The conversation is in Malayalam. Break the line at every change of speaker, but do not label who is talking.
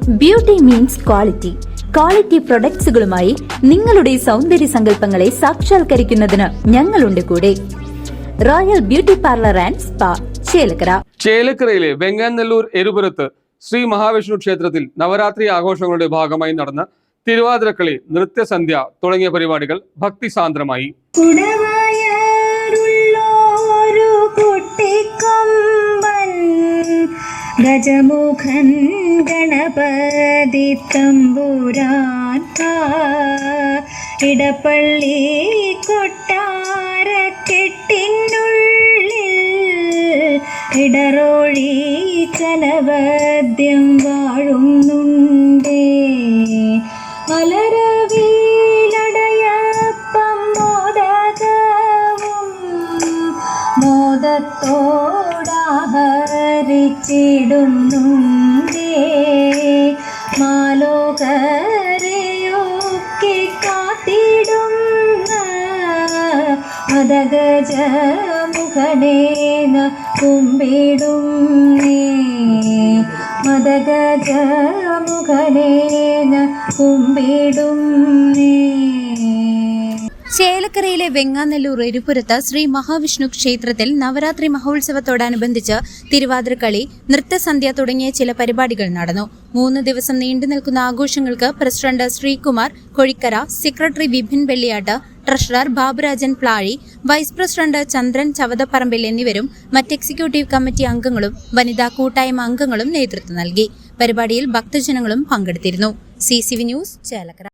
Beauty means quality. ക്വാളിറ്റി പ്രൊഡക്ട്സുകളുമായി നിങ്ങളുടെ സൗന്ദര്യ സങ്കല്പങ്ങളെ സാക്ഷാത്കരിക്കുന്നതിന് ഞങ്ങളുണ്ട് കൂടെ. Royal beauty parlour and spa, Chelakkara.
ചേലക്കരയിലെ വെങ്ങാനല്ലൂർ എരുപുരത്ത് ശ്രീ മഹാവിഷ്ണു ക്ഷേത്രത്തിൽ നവരാത്രി ആഘോഷങ്ങളുടെ ഭാഗമായി നടന്ന തിരുവാതിരക്കളി, നൃത്യസന്ധ്യ തുടങ്ങിയ പരിപാടികൾ ഭക്തിസാന്ദ്രമായി.
ഗജമുഖൻ ഗണപതി തമ്പുരാൻ ഇടപ്പള്ളി കൊട്ടാരക്കെട്ടിനുള്ളിൽ ഇടറോഴി കനവദ്യം വാഴുന്നുണ്ടേ. മലരവിലടയപ്പം മോദകവും മോദത്തോടാഹരിച്ചിടുന്നുണ്ടേ. മാലോകരെയൊക്കെ കാത്തിടുന്ന മദഗജമുഖനേന കുമ്പിടുന്നേ. മദഗജമുഖനേന കുമ്പിടുന്നേ.
ചേലക്കരയിലെ വെങ്ങാനല്ലൂർ എരുപുരത്ത് ശ്രീ മഹാവിഷ്ണു ക്ഷേത്രത്തിൽ നവരാത്രി മഹോത്സവത്തോടനുബന്ധിച്ച് തിരുവാതിരക്കളി, നൃത്തസന്ധ്യ തുടങ്ങിയ ചില പരിപാടികൾ നടന്നു. 3 ദിവസം നീണ്ടു നിൽക്കുന്ന ആഘോഷങ്ങൾക്ക് president Sreekumar Kozhikkara, secretary Vipin Velliyatt, treasurer Baburajan Plazhi, vice president Chandran Chavathapparambil എന്നിവരും മറ്റ് എക്സിക്യൂട്ടീവ് കമ്മിറ്റി അംഗങ്ങളും വനിതാ കൂട്ടായ്മ അംഗങ്ങളും നേതൃത്വം നൽകി. പരിപാടിയിൽ ഭക്തജനങ്ങളും പങ്കെടുത്തിരുന്നു. CCV news, Chelakkara.